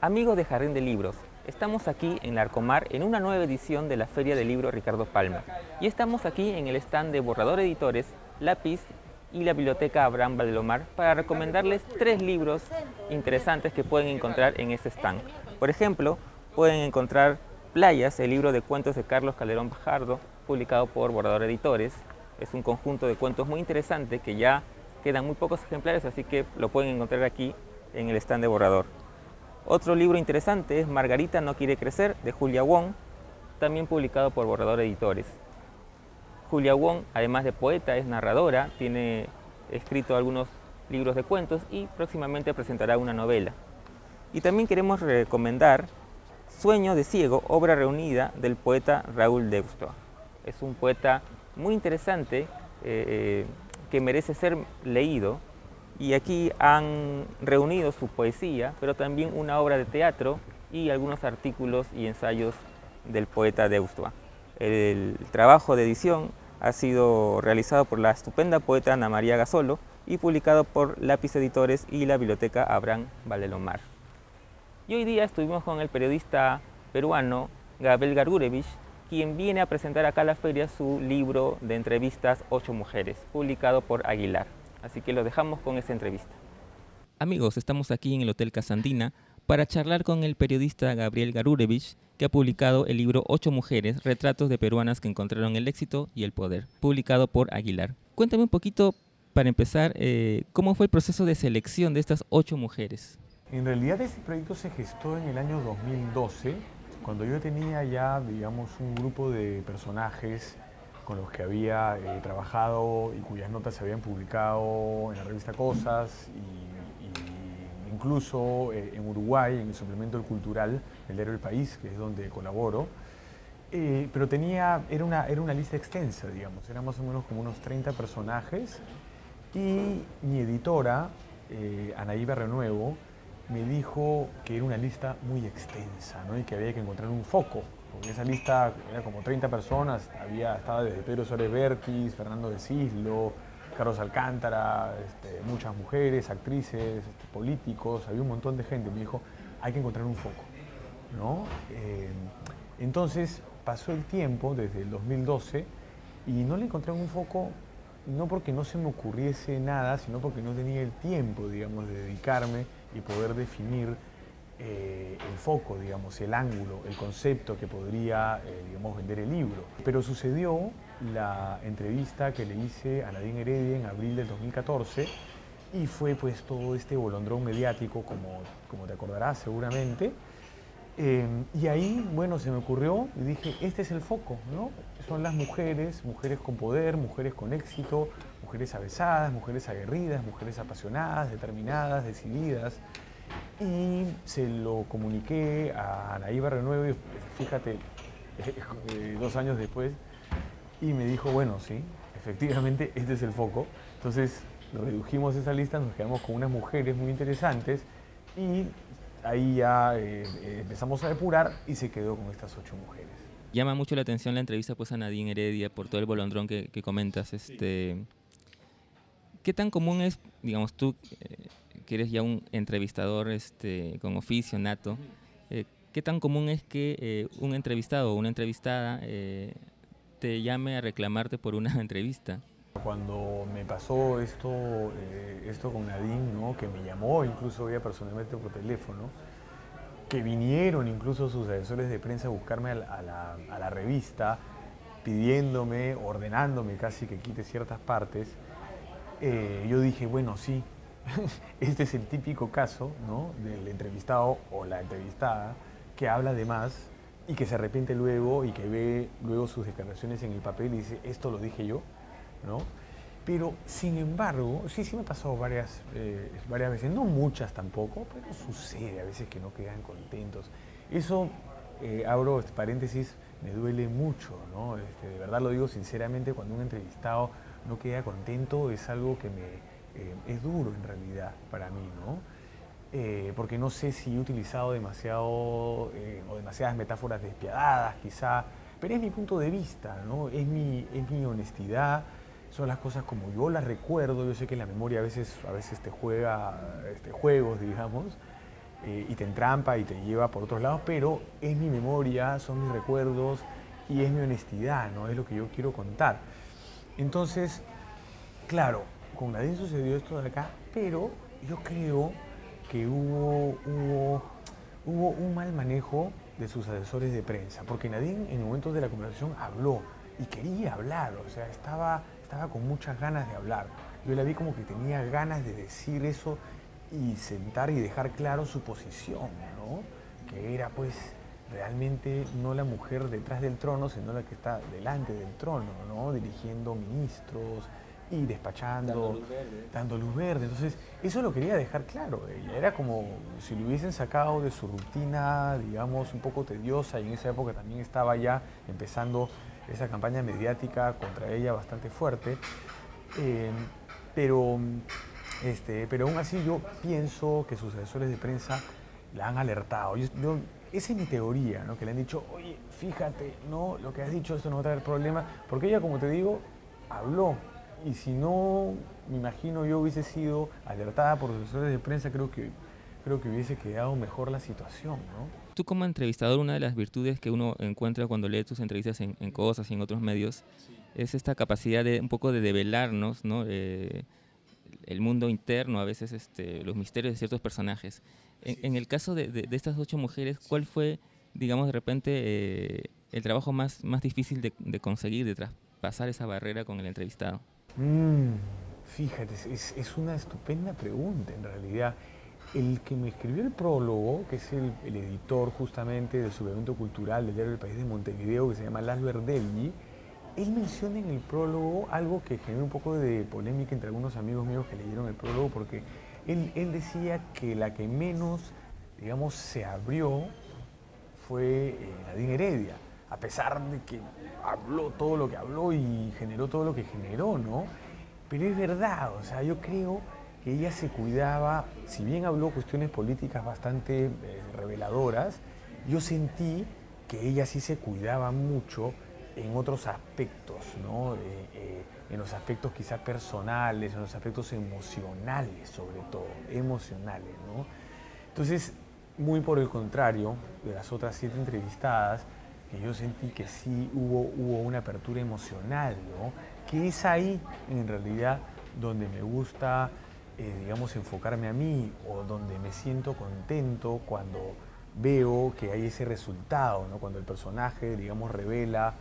Amigos de Jardín de Libros, estamos aquí en Larcomar en una nueva edición de la Feria del Libro Ricardo Palma y estamos aquí en el stand de Borrador Editores, Lápiz y la Biblioteca Abraham Valdelomar para recomendarles 3 libros interesantes que pueden encontrar en este stand. Por ejemplo, pueden encontrar Playas, el libro de cuentos de Carlos Calderón Fajardo, publicado por Borrador Editores. Es un conjunto de cuentos muy interesante que ya quedan muy pocos ejemplares, así que lo pueden encontrar aquí en el stand de Borrador. Otro libro interesante es Margarita no quiere crecer, de Julia Wong, también publicado por Borrador Editores. Julia Wong, además de poeta, es narradora, tiene escrito algunos libros de cuentos y próximamente presentará una novela. Y también queremos recomendar Sueño de ciego, obra reunida del poeta Raúl Deusto. Es un poeta muy interesante que merece ser leído. Y aquí han reunido su poesía, pero también una obra de teatro y algunos artículos y ensayos del poeta Deusto. El trabajo de edición ha sido realizado por la estupenda poeta Ana María Gasolo y publicado por Lápiz Editores y la Biblioteca Abraham Valdelomar. Y hoy día estuvimos con el periodista peruano Gabriel Gargurevich, quien viene a presentar acá a la feria su libro de entrevistas 8 mujeres, publicado por Aguilar. Así que lo dejamos con esta entrevista. Amigos, estamos aquí en el Hotel Casandina para charlar con el periodista Gabriel Gargurevich, que ha publicado el libro 8 mujeres, retratos de peruanas que encontraron el éxito y el poder, publicado por Aguilar. Cuéntame un poquito, para empezar, ¿cómo fue el proceso de selección de estas 8 mujeres? En realidad este proyecto se gestó en el año 2012, cuando yo tenía ya, digamos, un grupo de personajes con los que había trabajado y cuyas notas se habían publicado en la revista Cosas y incluso en Uruguay, en el suplemento El Cultural, el diario El País, que es donde colaboro. Pero era una lista extensa, digamos, eran más o menos como unos 30 personajes y mi editora, Anaíba Renuevo, me dijo que era una lista muy extensa, ¿no? Y que había que encontrar un foco. Porque esa lista era como 30 personas, estaba desde Pedro Suárez Vértiz, Fernando de Cislo, Carlos Alcántara, muchas mujeres, actrices, políticos, había un montón de gente. Me dijo, hay que encontrar un foco, ¿no? Entonces pasó el tiempo, desde el 2012, y no le encontré un foco, no porque no se me ocurriese nada, sino porque no tenía el tiempo, digamos, de dedicarme y poder definir el foco, digamos, el ángulo, el concepto que podría, digamos, vender el libro. Pero sucedió la entrevista que le hice a Nadine Heredia en abril del 2014 y fue pues todo este bolondrón mediático, como te acordarás seguramente. Y ahí, bueno, se me ocurrió y dije, este es el foco, ¿no? Son las mujeres, mujeres con poder, mujeres con éxito, mujeres avesadas, mujeres aguerridas, mujeres apasionadas, determinadas, decididas. Y se lo comuniqué a Anaíba Renuevo, fíjate, 2 años después, y me dijo, bueno, sí, efectivamente, este es el foco. Entonces, redujimos esa lista, nos quedamos con unas mujeres muy interesantes y ahí ya empezamos a depurar y se quedó con estas 8 mujeres. Llama mucho la atención la entrevista pues, a Nadine Heredia por todo el bolondrón que comentas. ¿Qué tan común es, digamos, tú que eres ya un entrevistador con oficio nato, qué tan común es que un entrevistado o una entrevistada te llame a reclamarte por una entrevista? Cuando me pasó esto con Nadine, ¿no? Que me llamó incluso ella personalmente por teléfono, que vinieron incluso sus asesores de prensa a buscarme a la revista, pidiéndome, ordenándome casi que quite ciertas partes, yo dije, bueno, sí, este es el típico caso, ¿no? Del entrevistado o la entrevistada que habla de más y que se arrepiente luego y que ve luego sus declaraciones en el papel y dice, esto lo dije yo, ¿no? Pero, sin embargo, sí me ha pasado varias veces, no muchas tampoco, pero sucede a veces que no quedan contentos. Eso, abro paréntesis, me duele mucho, ¿no? De verdad lo digo sinceramente, cuando un entrevistado no queda contento es algo que es duro en realidad para mí, ¿no? Porque no sé si he utilizado demasiado o demasiadas metáforas despiadadas quizá, pero es mi punto de vista, ¿no? Es mi honestidad, son las cosas como yo las recuerdo. Yo sé que la memoria a veces te juega juegos, digamos, y te entrampa y te lleva por otros lados, pero es mi memoria, son mis recuerdos y es mi honestidad, ¿no? Es lo que yo quiero contar. Entonces, claro, con Nadine sucedió esto de acá, pero yo creo que hubo un mal manejo de sus asesores de prensa, porque Nadine en momentos de la conversación habló y quería hablar, o sea, estaba con muchas ganas de hablar. Yo la vi como que tenía ganas de decir eso y sentar y dejar claro su posición, ¿no? Que era pues realmente no la mujer detrás del trono, sino la que está delante del trono, ¿no? Dirigiendo ministros y despachando, dando luz verde. Entonces, eso lo quería dejar claro. Ella era como si lo hubiesen sacado de su rutina, digamos, un poco tediosa, y en esa época también estaba ya empezando esa campaña mediática contra ella bastante fuerte. Eh, pero, pero aún así yo pienso que sus asesores de prensa la han alertado. Esa es mi teoría, ¿no? Que le han dicho, oye, fíjate, no, lo que has dicho, esto no va a traer problema, porque ella, como te digo, habló. Y si no, me imagino yo hubiese sido alertada por los asesores de prensa, creo que hubiese quedado mejor la situación, ¿no? Tú como entrevistador, una de las virtudes que uno encuentra cuando lee tus entrevistas en Cosas y en otros medios es esta capacidad de un poco de develarnos, ¿no? El mundo interno, a veces los misterios de ciertos personajes. En el caso de estas 8 mujeres, ¿cuál fue, digamos, de repente el trabajo más difícil de conseguir, de traspasar esa barrera con el entrevistado? Fíjate, es una estupenda pregunta en realidad. El que me escribió el prólogo, que es el editor justamente del suplemento cultural del diario El País de Montevideo, que se llama Laszlo Erdelji, él menciona en el prólogo algo que generó un poco de polémica entre algunos amigos míos que leyeron el prólogo, porque él decía que la que menos, digamos, se abrió fue Nadine Heredia, a pesar de que habló todo lo que habló y generó todo lo que generó, ¿no? Pero es verdad, o sea, yo creo que ella se cuidaba, si bien habló cuestiones políticas bastante reveladoras, yo sentí que ella sí se cuidaba mucho en otros aspectos, ¿no? En los aspectos quizás personales, en los aspectos emocionales sobre todo, emocionales, ¿no? Entonces, muy por el contrario de las otras 7 entrevistadas, que yo sentí que sí hubo una apertura emocional, ¿no? Que es ahí, en realidad, donde me gusta, digamos, enfocarme a mí, o donde me siento contento cuando veo que hay ese resultado, ¿no? Cuando el personaje, digamos, revela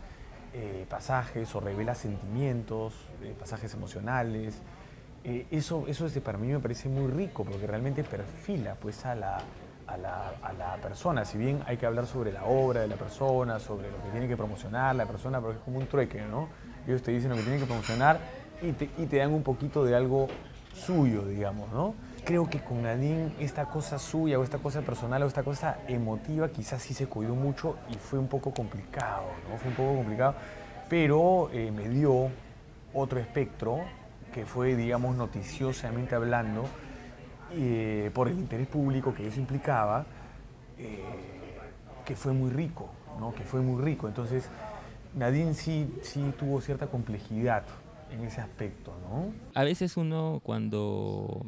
pasajes o revela sentimientos, pasajes emocionales. Eso para mí me parece muy rico, porque realmente perfila pues, a la persona. Si bien hay que hablar sobre la obra de la persona, sobre lo que tiene que promocionar la persona, porque es como un trueque, ¿no? Ellos te dicen lo que tienen que promocionar y te dan un poquito de algo suyo, digamos, ¿no? Creo que con Nadine esta cosa suya o esta cosa personal o esta cosa emotiva quizás sí se cuidó mucho y fue un poco complicado, ¿no? Fue un poco complicado, pero me dio otro espectro que fue, digamos, noticiosamente hablando, por el interés público que eso implicaba, que fue muy rico, ¿no? Que fue muy rico. Entonces, Nadine sí tuvo cierta complejidad en ese aspecto, ¿no? A veces uno cuando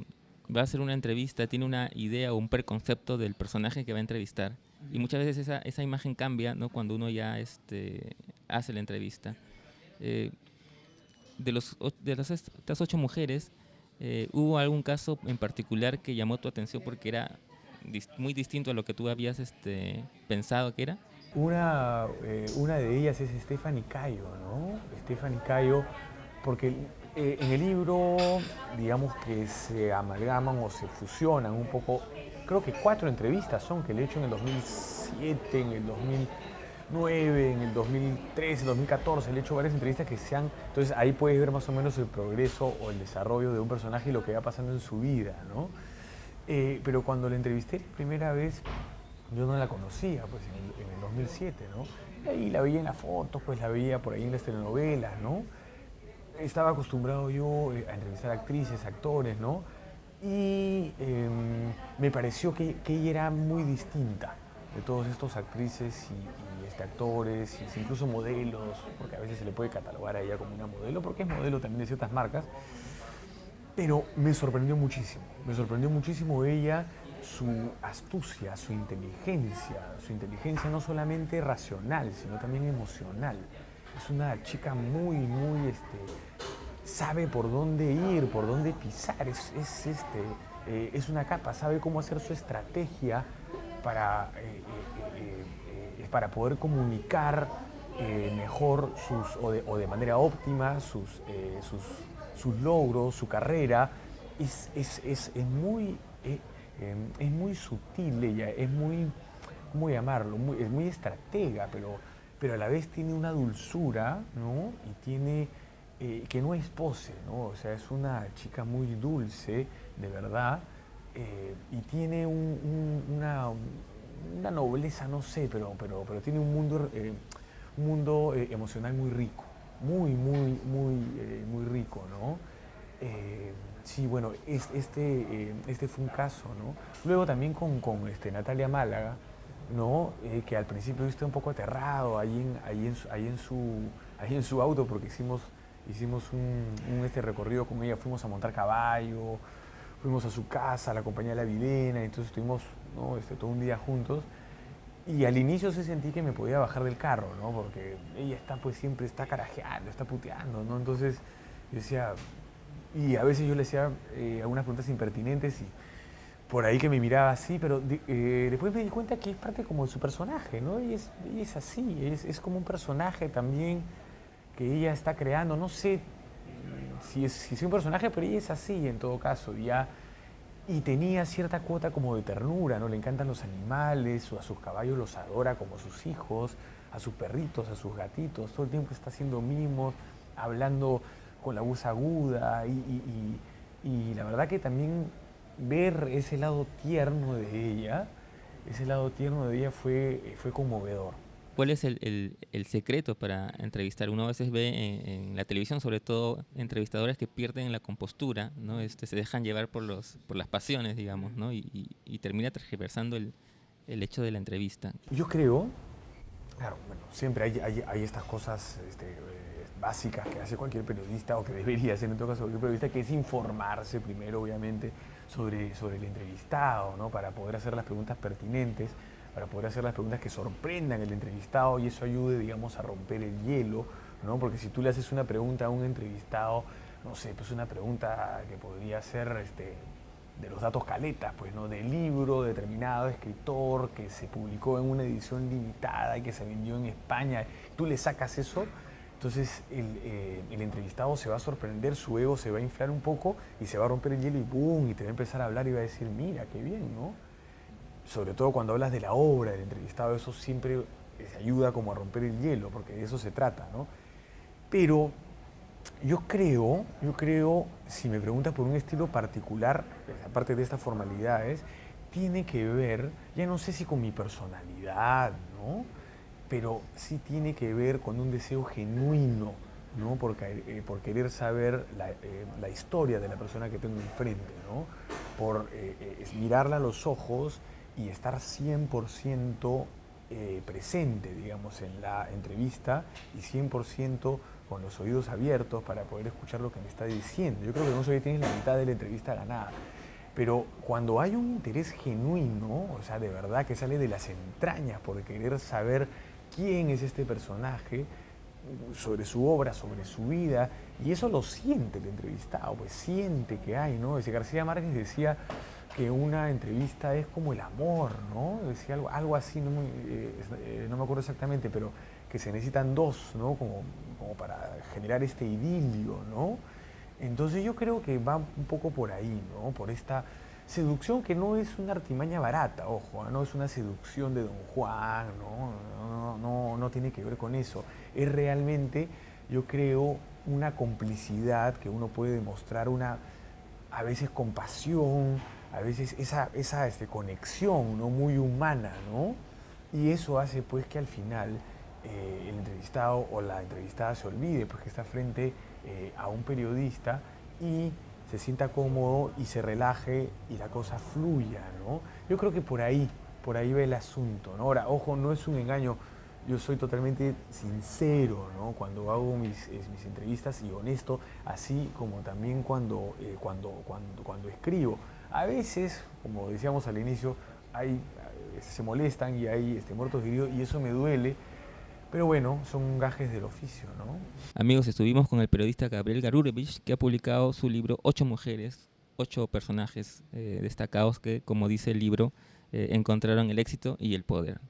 va a hacer una entrevista tiene una idea o un preconcepto del personaje que va a entrevistar y muchas veces esa imagen cambia, ¿no? Cuando uno ya hace la entrevista. Estas 8 mujeres, ¿hubo algún caso en particular que llamó tu atención porque era muy distinto a lo que tú habías pensado que era? Una de ellas es Stephanie Cayo, ¿no? Stephanie Cayo, porque en el libro, digamos que se amalgaman o se fusionan un poco, creo que 4 entrevistas son que le he hecho en el 2007, en el 2009, en el 2013, 2014, le he hecho varias entrevistas que se han... Entonces ahí puedes ver más o menos el progreso o el desarrollo de un personaje y lo que va pasando en su vida, ¿no? Pero cuando la entrevisté la primera vez, yo no la conocía, pues en el 2007, ¿no? Y ahí la veía en las fotos, pues la veía por ahí en las telenovelas, ¿no? Estaba acostumbrado yo a entrevistar actrices, actores, ¿no? Y me pareció que ella era muy distinta de todos estos actrices y actores, y incluso modelos, porque a veces se le puede catalogar a ella como una modelo, porque es modelo también de ciertas marcas. Pero me sorprendió muchísimo ella, su astucia, su inteligencia no solamente racional, sino también emocional. Es una chica sabe por dónde ir, por dónde pisar, es una capa, sabe cómo hacer su estrategia para, para poder comunicar mejor o de manera óptima sus logros, su carrera. Es muy sutil ella, es muy, ¿cómo llamarlo? Es muy estratega, pero a la vez tiene una dulzura, ¿no? Y tiene, que no es pose, ¿no? O sea, es una chica muy dulce, de verdad, y tiene una nobleza, no sé, pero tiene un mundo emocional muy rico, muy rico, ¿no? Sí, bueno, este fue un caso, ¿no? Luego también con Natalia Málaga, ¿no? Que al principio yo estaba un poco aterrado ahí en su auto porque hicimos un recorrido con ella, fuimos a montar caballo, fuimos a su casa, la compañía de la Videna, entonces estuvimos, ¿no? Todo un día juntos. Y al inicio sí sentí que me podía bajar del carro, ¿no? Porque ella siempre está carajeando, está puteando, ¿no? Entonces yo decía, y a veces yo le hacía algunas preguntas impertinentes y por ahí que me miraba así, pero después me di cuenta que es parte como de su personaje, ¿no? Y es así, es como un personaje también que ella está creando. No sé si es un personaje, pero ella es así en todo caso, ya. Y tenía cierta cuota como de ternura, ¿no? Le encantan los animales, o a sus caballos los adora como sus hijos, a sus perritos, a sus gatitos, todo el tiempo está haciendo mimos, hablando con la voz aguda y la verdad que también ver ese lado tierno de ella fue conmovedor. ¿Cuál es el secreto para entrevistar? Uno a veces ve en la televisión, sobre todo, entrevistadores que pierden la compostura, ¿no? Se dejan llevar por las pasiones, digamos, ¿no? Y termina tergiversando el hecho de la entrevista. Yo creo, claro, bueno, siempre hay estas cosas básicas que hace cualquier periodista o que debería hacer en todo caso cualquier periodista, que es informarse primero, obviamente, sobre el entrevistado, ¿no? Para poder hacer las preguntas pertinentes, para poder hacer las preguntas que sorprendan al entrevistado y eso ayude, digamos, a romper el hielo, ¿no? Porque si tú le haces una pregunta a un entrevistado, no sé, pues una pregunta que podría ser de los datos caletas, pues, ¿no? Del libro determinado escritor que se publicó en una edición limitada y que se vendió en España, tú le sacas eso, entonces el entrevistado se va a sorprender, su ego se va a inflar un poco y se va a romper el hielo y ¡boom! Y te va a empezar a hablar y va a decir, mira, qué bien, ¿no? Sobre todo cuando hablas de la obra del entrevistado, eso siempre ayuda como a romper el hielo, porque de eso se trata, ¿no? Pero yo creo, si me preguntas por un estilo particular, aparte de estas formalidades, tiene que ver, ya no sé si con mi personalidad, ¿no? Pero sí tiene que ver con un deseo genuino, ¿no? Por querer saber la historia de la persona que tengo enfrente, ¿no? Por mirarla a los ojos y estar 100% presente, digamos, en la entrevista y 100% con los oídos abiertos para poder escuchar lo que me está diciendo. Yo creo que no sé si tienes la mitad de la entrevista ganada, pero cuando hay un interés genuino, o sea, de verdad que sale de las entrañas por querer saber quién es este personaje, sobre su obra, sobre su vida, y eso lo siente el entrevistado, pues siente que hay, ¿no? García Márquez decía que una entrevista es como el amor, ¿no? Decía algo así, no me acuerdo exactamente, pero que se necesitan dos, ¿no? Como para generar este idilio, ¿no? Entonces yo creo que va un poco por ahí, ¿no? Por esta seducción que no es una artimaña barata, ojo, no es una seducción de Don Juan, no tiene que ver con eso. Es realmente, yo creo, una complicidad que uno puede demostrar, a veces compasión, a veces esa conexión, ¿no? Muy humana, ¿no? Y eso hace pues que al final el entrevistado o la entrevistada se olvide pues que está frente a un periodista y se sienta cómodo y se relaje y la cosa fluya, ¿no? Yo creo que por ahí va el asunto, ¿no? Ahora, ojo, no es un engaño, yo soy totalmente sincero, ¿no? Cuando hago mis entrevistas y honesto, así como también cuando escribo. A veces, como decíamos al inicio, se molestan y hay muertos heridos y eso me duele, pero bueno, son gajes del oficio, ¿no? Amigos, estuvimos con el periodista Gabriel Garurevich, que ha publicado su libro 8 mujeres, 8 personajes destacados que, como dice el libro, encontraron el éxito y el poder.